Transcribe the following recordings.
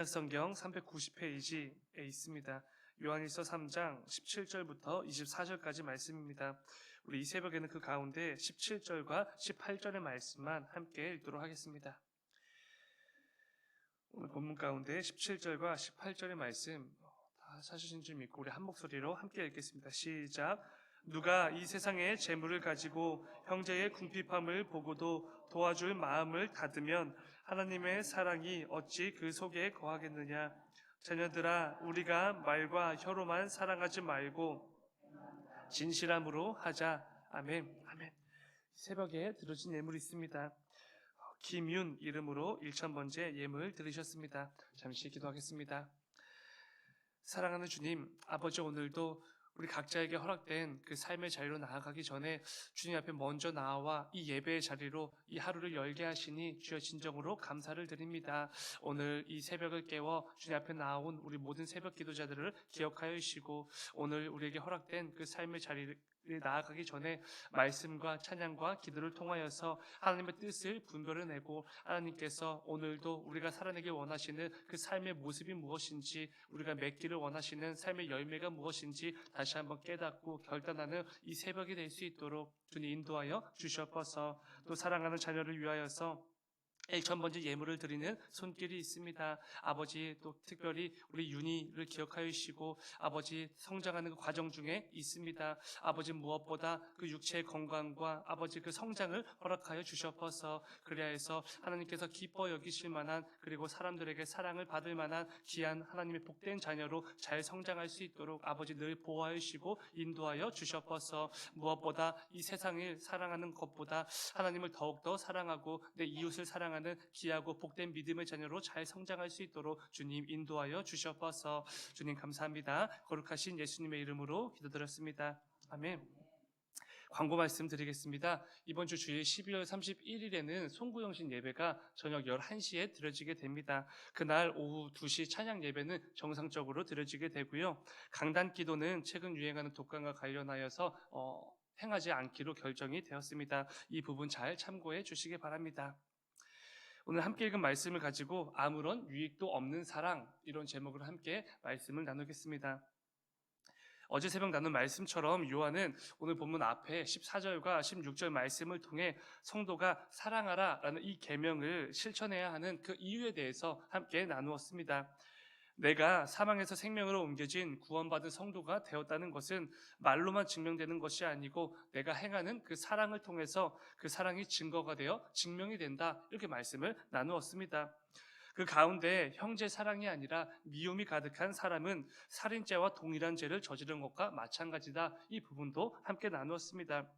성경 390페이지에 있습니다. 요한일서 3장 17절부터 24절까지 말씀입니다. 우리 이 새벽에는 그 가운데 17절과 18절의 말씀만 함께 읽도록 하겠습니다. 오늘 본문 가운데 17절과 18절의 말씀 다 찾으신 줄 믿고 우리 한 목소리로 함께 읽겠습니다. 시작. 누가 이 세상의 재물을 가지고 형제의 궁핍함을 보고도 도와줄 마음을 닫으면 하나님의 사랑이 어찌 그 속에 거하겠느냐. 자녀들아, 우리가 말과 혀로만 사랑하지 말고 진실함으로 하자. 아멘. 아멘. 새벽에 들어진 예물이 있습니다. 김윤 이름으로 1000번째 예물 들으셨습니다. 잠시 기도하겠습니다. 사랑하는 주님, 아버지, 오늘도 우리 각자에게 허락된 그 삶의 자리로 나아가기 전에 주님 앞에 먼저 나와 이 예배의 자리로 이 하루를 열게 하시니 주여 진정으로 감사를 드립니다. 오늘 이 새벽을 깨워 주님 앞에 나온 우리 모든 새벽 기도자들을 기억하여 주시고 오늘 우리에게 허락된 그 삶의 자리를 나아가기 전에 말씀과 찬양과 기도를 통하여서 하나님의 뜻을 분별해내고 하나님께서 오늘도 우리가 살아내기 원하시는 그 삶의 모습이 무엇인지 우리가 맺기를 원하시는 삶의 열매가 무엇인지 다시 한번 깨닫고 결단하는 이 새벽이 될 수 있도록 주님 인도하여 주시옵소서. 또 사랑하는 자녀를 위하여서 1000번째 예물을 드리는 손길이 있습니다. 아버지, 또 특별히 우리 윤희를 기억하여 주시고 아버지 성장하는 그 과정 중에 있습니다. 아버지, 무엇보다 그 육체의 건강과 아버지 그 성장을 허락하여 주시옵소서. 그리하여서 하나님께서 기뻐 여기실 만한 그리고 사람들에게 사랑을 받을 만한 귀한 하나님의 복된 자녀로 잘 성장할 수 있도록 아버지 늘 보호하여 주시고 인도하여 주시옵소서. 무엇보다 이 세상을 사랑하는 것보다 하나님을 더욱더 사랑하고 내 이웃을 사랑하는 귀하고 복된 믿음의 자녀로 잘 성장할 수 있도록 주님 인도하여 주시옵소서. 주님 감사합니다. 거룩하신 예수님의 이름으로 기도드렸습니다. 아멘. 광고 말씀드리겠습니다. 이번 주 주일 12월 31일에는 송구영신 예배가 저녁 11시에 드려지게 됩니다. 그날 오후 2시 찬양 예배는 정상적으로 드려지게 되고요. 강단 기도는 최근 유행하는 독감과 관련하여서 행하지 않기로 결정이 되었습니다. 이 부분 잘 참고해 주시기 바랍니다. 오늘 함께 읽은 말씀을 가지고 아무런 유익도 없는 사랑, 이런 제목으로 함께 말씀을 나누겠습니다. 어제 새벽 나눈 말씀처럼 요한은 오늘 본문 앞에 14절과 16절 말씀을 통해 성도가 사랑하라 라는 이 계명을 실천해야 하는 그 이유에 대해서 함께 나누었습니다. 내가 사망에서 생명으로 옮겨진 구원받은 성도가 되었다는 것은 말로만 증명되는 것이 아니고 내가 행하는 그 사랑을 통해서 그 사랑이 증거가 되어 증명이 된다, 이렇게 말씀을 나누었습니다. 그 가운데 형제 사랑이 아니라 미움이 가득한 사람은 살인죄와 동일한 죄를 저지른 것과 마찬가지다, 이 부분도 함께 나누었습니다.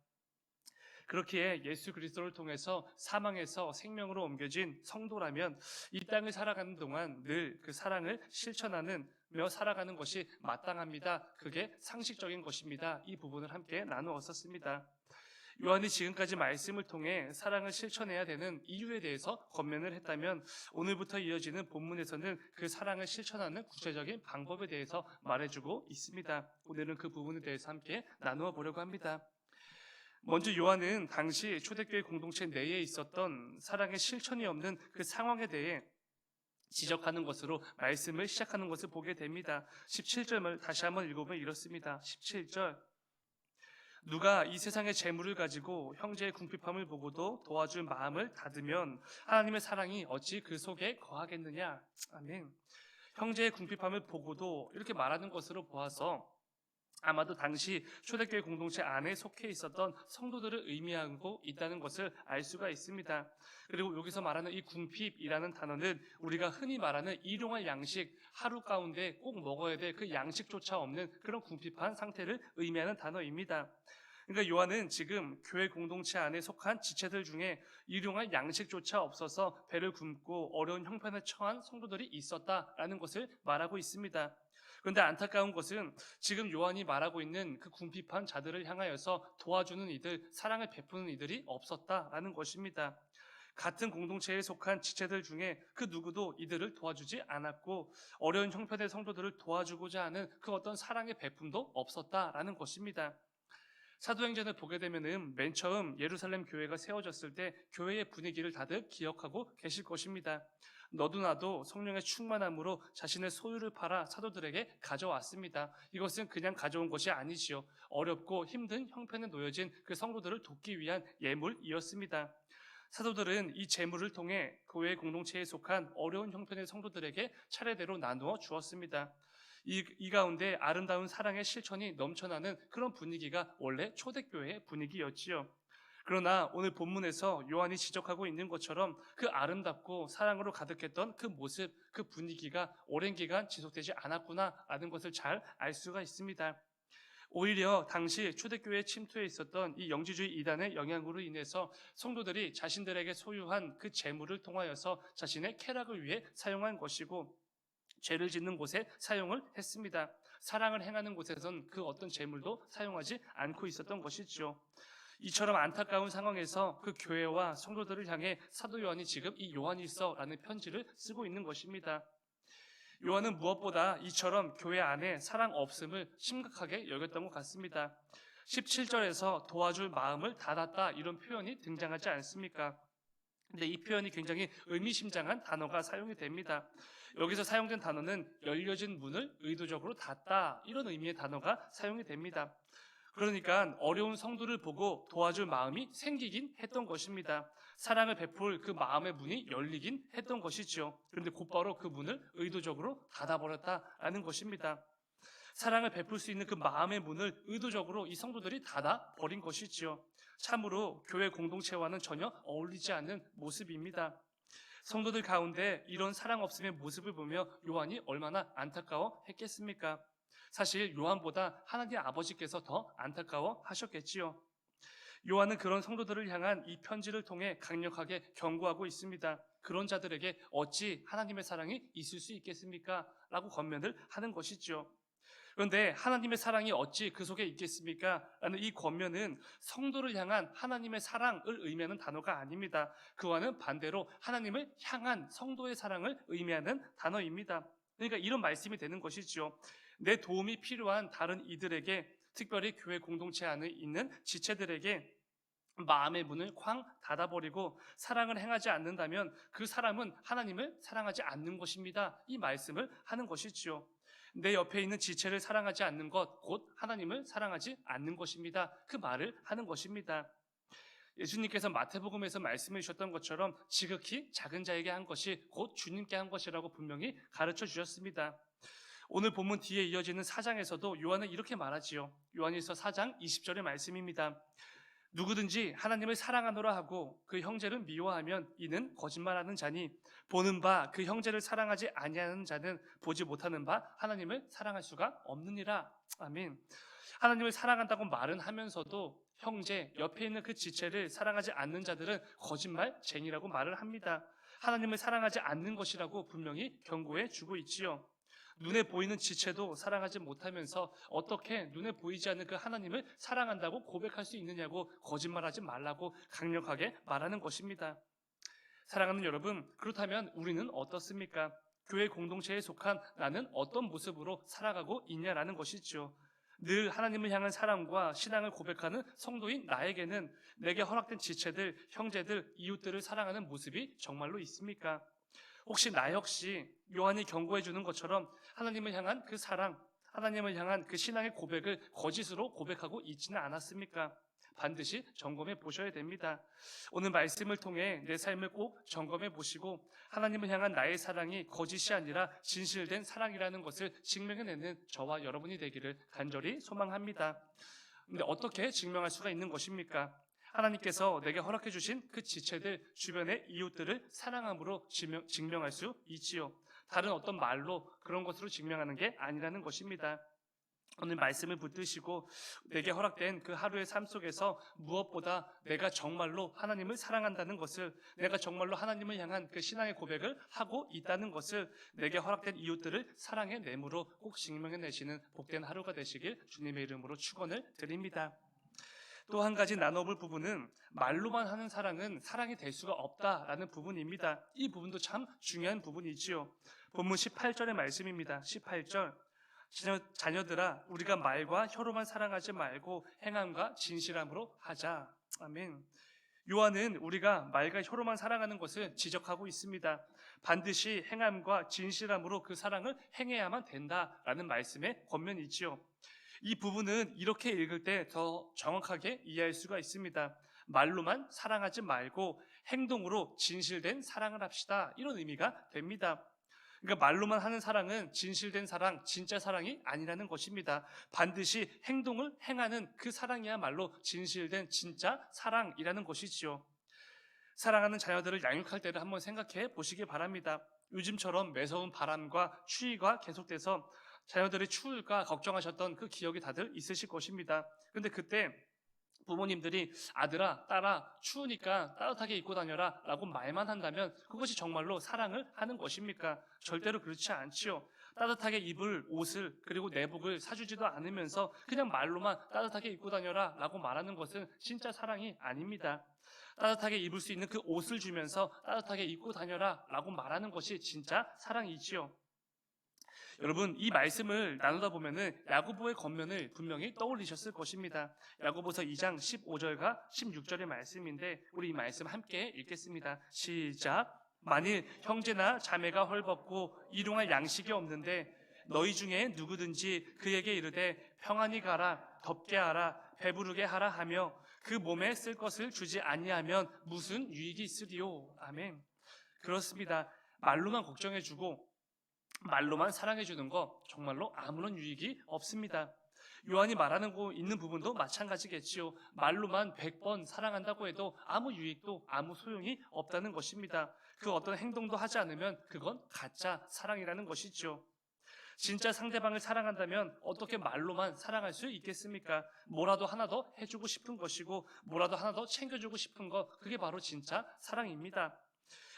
그렇기에 예수 그리스도를 통해서 사망에서 생명으로 옮겨진 성도라면 이 땅을 살아가는 동안 늘 그 사랑을 실천하며 살아가는 것이 마땅합니다. 그게 상식적인 것입니다. 이 부분을 함께 나누었었습니다. 요한이 지금까지 말씀을 통해 사랑을 실천해야 되는 이유에 대해서 권면을 했다면 오늘부터 이어지는 본문에서는 그 사랑을 실천하는 구체적인 방법에 대해서 말해주고 있습니다. 오늘은 그 부분에 대해서 함께 나누어 보려고 합니다. 먼저 요한은 당시 초대교회 공동체 내에 있었던 사랑의 실천이 없는 그 상황에 대해 지적하는 것으로 말씀을 시작하는 것을 보게 됩니다. 17절을 다시 한번 읽어보면 이렇습니다. 17절. 누가 이 세상의 재물을 가지고 형제의 궁핍함을 보고도 도와줄 마음을 닫으면 하나님의 사랑이 어찌 그 속에 거하겠느냐. 아멘. 형제의 궁핍함을 보고도 이렇게 말하는 것으로 보아서 아마도 당시 초대교회 공동체 안에 속해 있었던 성도들을 의미하고 있다는 것을 알 수가 있습니다. 그리고 여기서 말하는 이 궁핍이라는 단어는 우리가 흔히 말하는 일용할 양식, 하루 가운데 꼭 먹어야 될 그 양식조차 없는 그런 궁핍한 상태를 의미하는 단어입니다. 그러니까 요한은 지금 교회 공동체 안에 속한 지체들 중에 일용할 양식조차 없어서 배를 굶고 어려운 형편에 처한 성도들이 있었다라는 것을 말하고 있습니다. 그런데 안타까운 것은 지금 요한이 말하고 있는 그 궁핍한 자들을 향하여서 도와주는 이들, 사랑을 베푸는 이들이 없었다라는 것입니다. 같은 공동체에 속한 지체들 중에 그 누구도 이들을 도와주지 않았고 어려운 형편의 성도들을 도와주고자 하는 그 어떤 사랑의 베품도 없었다라는 것입니다. 사도행전을 보게 되면은 맨 처음 예루살렘 교회가 세워졌을 때 교회의 분위기를 다들 기억하고 계실 것입니다. 너도 나도 성령의 충만함으로 자신의 소유를 팔아 사도들에게 가져왔습니다. 이것은 그냥 가져온 것이 아니지요. 어렵고 힘든 형편에 놓여진 그 성도들을 돕기 위한 예물이었습니다. 사도들은 이 재물을 통해 교회 공동체에 속한 어려운 형편의 성도들에게 차례대로 나누어 주었습니다. 이 가운데 아름다운 사랑의 실천이 넘쳐나는 그런 분위기가 원래 초대교회의 분위기였지요. 그러나 오늘 본문에서 요한이 지적하고 있는 것처럼 그 아름답고 사랑으로 가득했던 그 모습, 그 분위기가 오랜 기간 지속되지 않았구나라는 것을 잘 알 수가 있습니다. 오히려 당시 초대교회에 침투해 있었던 이 영지주의 이단의 영향으로 인해서 성도들이 자신들에게 소유한 그 재물을 통하여서 자신의 쾌락을 위해 사용한 것이고, 죄를 짓는 곳에 사용을 했습니다. 사랑을 행하는 곳에선 그 어떤 재물도 사용하지 않고 있었던 것이죠. 이처럼 안타까운 상황에서 그 교회와 성도들을 향해 사도 요한이 지금 이 요한일서라는 편지를 쓰고 있는 것입니다. 요한은 무엇보다 이처럼 교회 안에 사랑 없음을 심각하게 여겼던 것 같습니다. 17절에서 도와줄 마음을 닫았다, 이런 표현이 등장하지 않습니까? 근데 이 표현이 굉장히 의미심장한 단어가 사용이 됩니다. 여기서 사용된 단어는 열려진 문을 의도적으로 닫다, 이런 의미의 단어가 사용이 됩니다. 그러니까 어려운 성도를 보고 도와줄 마음이 생기긴 했던 것입니다. 사랑을 베풀 그 마음의 문이 열리긴 했던 것이죠. 그런데 곧바로 그 문을 의도적으로 닫아버렸다라는 것입니다. 사랑을 베풀 수 있는 그 마음의 문을 의도적으로 이 성도들이 닫아버린 것이지요. 참으로 교회 공동체와는 전혀 어울리지 않는 모습입니다. 성도들 가운데 이런 사랑 없음의 모습을 보며 요한이 얼마나 안타까워했겠습니까? 사실 요한보다 하나님 아버지께서 더 안타까워 하셨겠지요. 요한은 그런 성도들을 향한 이 편지를 통해 강력하게 경고하고 있습니다. 그런 자들에게 어찌 하나님의 사랑이 있을 수 있겠습니까? 라고 권면을 하는 것이죠. 그런데 하나님의 사랑이 어찌 그 속에 있겠습니까? 라는 이 권면은 성도를 향한 하나님의 사랑을 의미하는 단어가 아닙니다. 그와는 반대로 하나님을 향한 성도의 사랑을 의미하는 단어입니다. 그러니까 이런 말씀이 되는 것이죠. 내 도움이 필요한 다른 이들에게, 특별히 교회 공동체 안에 있는 지체들에게 마음의 문을 쾅 닫아버리고 사랑을 행하지 않는다면 그 사람은 하나님을 사랑하지 않는 것입니다. 이 말씀을 하는 것이지요. 내 옆에 있는 지체를 사랑하지 않는 것, 곧 하나님을 사랑하지 않는 것입니다. 그 말을 하는 것입니다. 예수님께서 마태복음에서 말씀해 주셨던 것처럼 지극히 작은 자에게 한 것이 곧 주님께 한 것이라고 분명히 가르쳐 주셨습니다. 오늘 본문 뒤에 이어지는 4장에서도 요한은 이렇게 말하지요. 요한일서 4장 20절의 말씀입니다. 누구든지 하나님을 사랑하노라 하고 그 형제를 미워하면 이는 거짓말하는 자니, 보는 바 그 형제를 사랑하지 아니하는 자는 보지 못하는 바 하나님을 사랑할 수가 없느니라. 아멘. 하나님을 사랑한다고 말은 하면서도 형제, 옆에 있는 그 지체를 사랑하지 않는 자들은 거짓말쟁이라고 말을 합니다. 하나님을 사랑하지 않는 것이라고 분명히 경고해 주고 있지요. 눈에 보이는 지체도 사랑하지 못하면서 어떻게 눈에 보이지 않는 그 하나님을 사랑한다고 고백할 수 있느냐고 거짓말하지 말라고 강력하게 말하는 것입니다. 사랑하는 여러분, 그렇다면 우리는 어떻습니까? 교회 공동체에 속한 나는 어떤 모습으로 살아가고 있냐라는 것이죠. 늘 하나님을 향한 사랑과 신앙을 고백하는 성도인 나에게는 내게 허락된 지체들, 형제들, 이웃들을 사랑하는 모습이 정말로 있습니까? 혹시 나 역시 요한이 경고해 주는 것처럼 하나님을 향한 그 사랑, 하나님을 향한 그 신앙의 고백을 거짓으로 고백하고 있지는 않았습니까? 반드시 점검해 보셔야 됩니다. 오늘 말씀을 통해 내 삶을 꼭 점검해 보시고 하나님을 향한 나의 사랑이 거짓이 아니라 진실된 사랑이라는 것을 증명해내는 저와 여러분이 되기를 간절히 소망합니다. 그런데 어떻게 증명할 수가 있는 것입니까? 하나님께서 내게 허락해 주신 그 지체들, 주변의 이웃들을 사랑함으로 증명할 수 있지요. 다른 어떤 말로 그런 것으로 증명하는 게 아니라는 것입니다. 오늘 말씀을 붙드시고 내게 허락된 그 하루의 삶 속에서 무엇보다 내가 정말로 하나님을 사랑한다는 것을, 내가 정말로 하나님을 향한 그 신앙의 고백을 하고 있다는 것을 내게 허락된 이웃들을 사랑의 내무로 꼭 증명해내시는 복된 하루가 되시길 주님의 이름으로 축원을 드립니다. 또 한 가지 나눠볼 부분은 말로만 하는 사랑은 사랑이 될 수가 없다라는 부분입니다. 이 부분도 참 중요한 부분이지요. 본문 18절의 말씀입니다. 18절, 자녀들아 우리가 말과 혀로만 사랑하지 말고 행함과 진실함으로 하자. 아멘. 요한은 우리가 말과 혀로만 사랑하는 것을 지적하고 있습니다. 반드시 행함과 진실함으로 그 사랑을 행해야만 된다라는 말씀의 권면이 있지요. 이 부분은 이렇게 읽을 때 더 정확하게 이해할 수가 있습니다. 말로만 사랑하지 말고 행동으로 진실된 사랑을 합시다. 이런 의미가 됩니다. 그러니까 말로만 하는 사랑은 진실된 사랑, 진짜 사랑이 아니라는 것입니다. 반드시 행동을 행하는 그 사랑이야말로 진실된 진짜 사랑이라는 것이지요. 사랑하는 자녀들을 양육할 때를 한번 생각해 보시기 바랍니다. 요즘처럼 매서운 바람과 추위가 계속돼서 자녀들이 추울까 걱정하셨던 그 기억이 다들 있으실 것입니다. 그런데 그때 부모님들이 아들아, 딸아, 추우니까 따뜻하게 입고 다녀라 라고 말만 한다면 그것이 정말로 사랑을 하는 것입니까? 절대로 그렇지 않지요. 따뜻하게 입을 옷을 그리고 내복을 사주지도 않으면서 그냥 말로만 따뜻하게 입고 다녀라 라고 말하는 것은 진짜 사랑이 아닙니다. 따뜻하게 입을 수 있는 그 옷을 주면서 따뜻하게 입고 다녀라 라고 말하는 것이 진짜 사랑이지요. 여러분, 이 말씀을 나누다 보면은 야고보의 권면을 분명히 떠올리셨을 것입니다. 야고보서 2장 15절과 16절의 말씀인데 우리 이 말씀 함께 읽겠습니다. 시작. 만일 형제나 자매가 헐벗고 일용할 양식이 없는데 너희 중에 누구든지 그에게 이르되 평안히 가라, 덥게 하라, 배부르게 하라 하며 그 몸에 쓸 것을 주지 아니하면 무슨 유익이 있으리요. 아멘. 그렇습니다. 말로만 걱정해주고 말로만 사랑해주는 거 정말로 아무런 유익이 없습니다. 요한이 말하는 거 있는 부분도 마찬가지겠지요. 말로만 100번 사랑한다고 해도 아무 유익도 아무 소용이 없다는 것입니다. 그 어떤 행동도 하지 않으면 그건 가짜 사랑이라는 것이죠. 진짜 상대방을 사랑한다면 어떻게 말로만 사랑할 수 있겠습니까? 뭐라도 하나 더 해주고 싶은 것이고 뭐라도 하나 더 챙겨주고 싶은 것, 그게 바로 진짜 사랑입니다.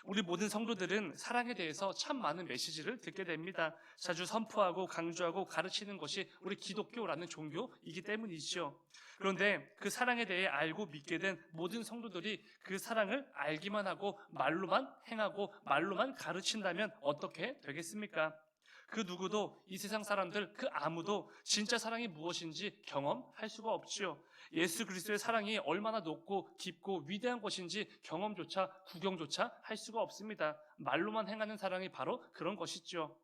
우리 모든 성도들은 사랑에 대해서 참 많은 메시지를 듣게 됩니다. 자주 선포하고 강조하고 가르치는 것이 우리 기독교라는 종교이기 때문이지요. 그런데 그 사랑에 대해 알고 믿게 된 모든 성도들이 그 사랑을 알기만 하고 말로만 행하고 말로만 가르친다면 어떻게 되겠습니까? 그 누구도 이 세상 사람들 그 아무도 진짜 사랑이 무엇인지 경험할 수가 없지요. 예수 그리스도의 사랑이 얼마나 높고 깊고 위대한 것인지 경험조차 구경조차 할 수가 없습니다. 말로만 행하는 사랑이 바로 그런 것이죠.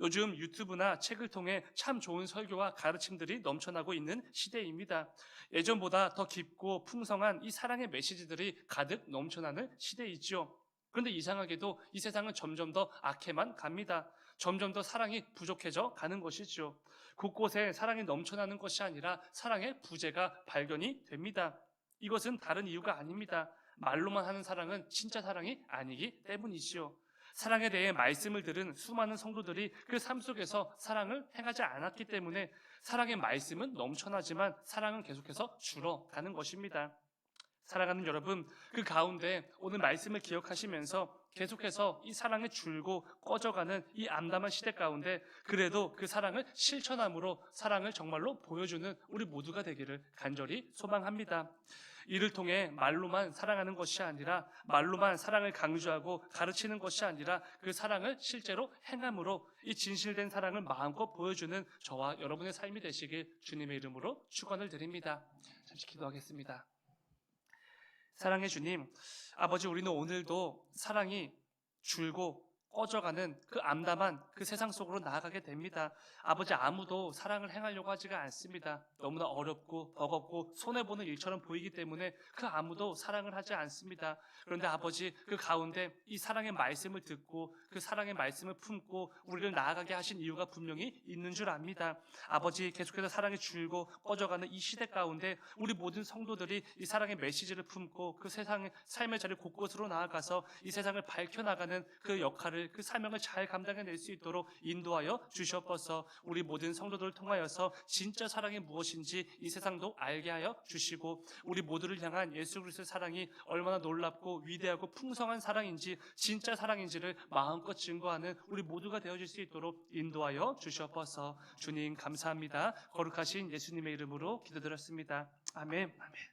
요즘 유튜브나 책을 통해 참 좋은 설교와 가르침들이 넘쳐나고 있는 시대입니다. 예전보다 더 깊고 풍성한 이 사랑의 메시지들이 가득 넘쳐나는 시대이지요. 그런데 이상하게도 이 세상은 점점 더 악해만 갑니다. 점점 더 사랑이 부족해져 가는 것이죠. 곳곳에 사랑이 넘쳐나는 것이 아니라 사랑의 부재가 발견이 됩니다. 이것은 다른 이유가 아닙니다. 말로만 하는 사랑은 진짜 사랑이 아니기 때문이지요. 사랑에 대해 말씀을 들은 수많은 성도들이 그 삶 속에서 사랑을 행하지 않았기 때문에 사랑의 말씀은 넘쳐나지만 사랑은 계속해서 줄어가는 것입니다. 사랑하는 여러분, 그 가운데 오늘 말씀을 기억하시면서 계속해서 이 사랑이 줄고 꺼져가는 이 암담한 시대 가운데 그래도 그 사랑을 실천함으로 사랑을 정말로 보여주는 우리 모두가 되기를 간절히 소망합니다. 이를 통해 말로만 사랑하는 것이 아니라 말로만 사랑을 강조하고 가르치는 것이 아니라 그 사랑을 실제로 행함으로 이 진실된 사랑을 마음껏 보여주는 저와 여러분의 삶이 되시길 주님의 이름으로 축원을 드립니다. 잠시 기도하겠습니다. 사랑의 주님, 아버지, 우리는 오늘도 사랑이 줄고 꺼져가는 그 암담한 그 세상 속으로 나아가게 됩니다. 아버지, 아무도 사랑을 행하려고 하지가 않습니다. 너무나 어렵고 버겁고 손해보는 일처럼 보이기 때문에 그 아무도 사랑을 하지 않습니다. 그런데 아버지, 그 가운데 이 사랑의 말씀을 듣고 그 사랑의 말씀을 품고 우리를 나아가게 하신 이유가 분명히 있는 줄 압니다. 아버지, 계속해서 사랑이 줄고 꺼져가는 이 시대 가운데 우리 모든 성도들이 이 사랑의 메시지를 품고 그 세상의 삶의 자리 곳곳으로 나아가서 이 세상을 밝혀나가는 그 역할을 그 사명을 잘 감당해낼 수 있도록 인도하여 주시옵소서. 우리 모든 성도들을 통하여서 진짜 사랑이 무엇인지 이 세상도 알게 하여 주시고 우리 모두를 향한 예수 그리스도의 사랑이 얼마나 놀랍고 위대하고 풍성한 사랑인지 진짜 사랑인지를 마음껏 증거하는 우리 모두가 되어질 수 있도록 인도하여 주시옵소서. 주님 감사합니다. 거룩하신 예수님의 이름으로 기도드렸습니다. 아멘. 아멘.